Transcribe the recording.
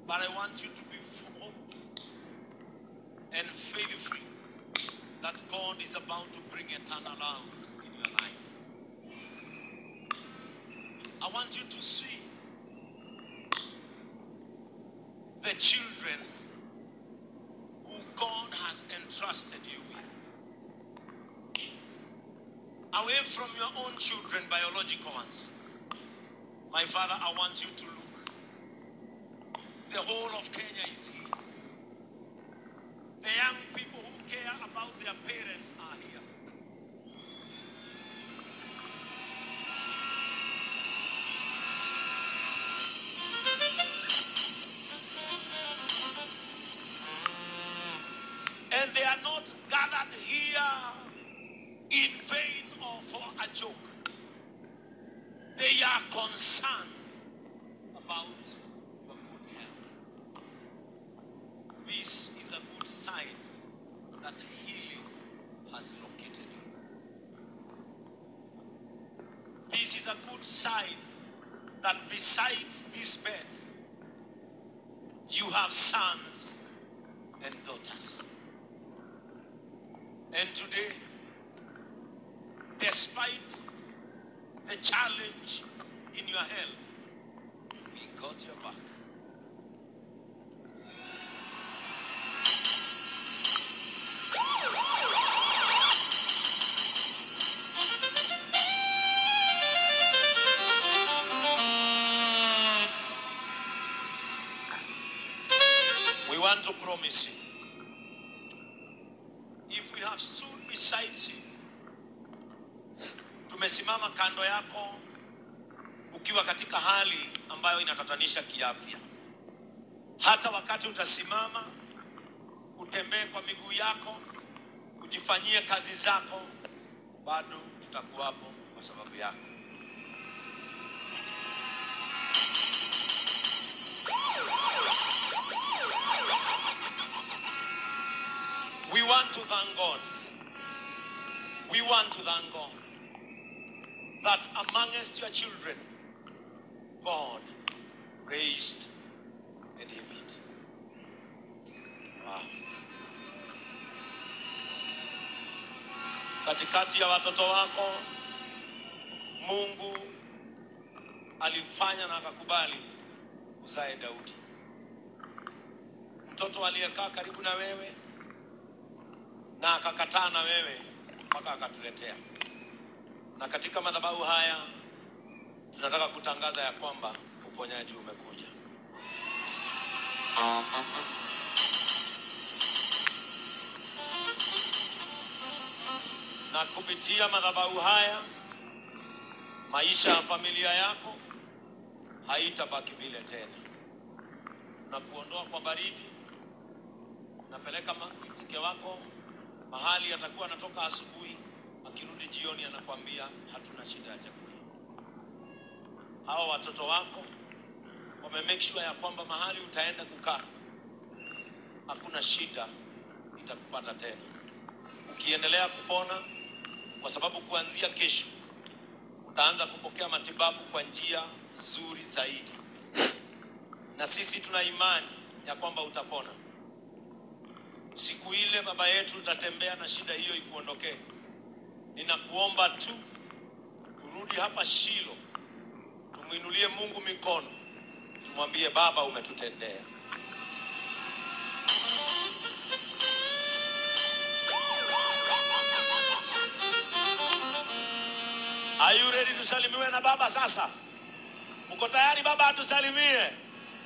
But I want you to be hopeful and faithful that God is about to bring a turnaround in your life. I want you to see the children who God has entrusted you with. Away from your own children, biological ones. My Father, I want you to look. The whole of Kenya is here. The young people who care about their parents are here. And they are not gathered here in vain or for a joke. They are concerned about your good health. This is a good sign that healing has located you. This is a good sign that besides this bed, you have sons and daughters. And today, despite the challenge in your health, we got your back. We want to promise you, if we have stood beside you, tumesimama kando yako ukiwa katika hali ambayo inatatanisha kiafya. Hata wakati utasimama, utembee kwa miguu yako, ujifanyie kazi zako, bado tutakuwapo kwa sababu yako. We want to thank God. We want to thank God that amongst your children, God raised a David. Wow. Katikati ya watoto wako, Mungu alifanya na akakubali uzae Daudi. Mtoto aliyekaa karibu na wewe na akakataa na wewe mpaka akatuletea. Na katika madhabahu haya tunataka kutangaza ya kwamba uponyaji umekuja. Na kupitia madhabahu haya, maisha ya familia yako haitabaki vile tena. Tunakuondoa kwa baridi. Napeleka mke wako mahali atakuwa anatoka asubuhi, akirudi jioni anakuambia hatuna shida ya chakula. Hao watoto wako wame-make sure ya kwamba mahali utaenda kukaa hakuna shida itakupata tena. Ukiendelea kupona, kwa sababu kuanzia kesho utaanza kupokea matibabu kwa njia nzuri zaidi. Na sisi tuna imani ya kwamba utapona. Siku ile baba yetu utatembea na shida hiyo ikuondokee. Ninakuomba tu turudi hapa Shilo, tumuinulie Mungu mikono, tumwambie Baba umetutendea. Are you ready to salimiwe na Baba sasa? Uko tayari Baba atusalimie?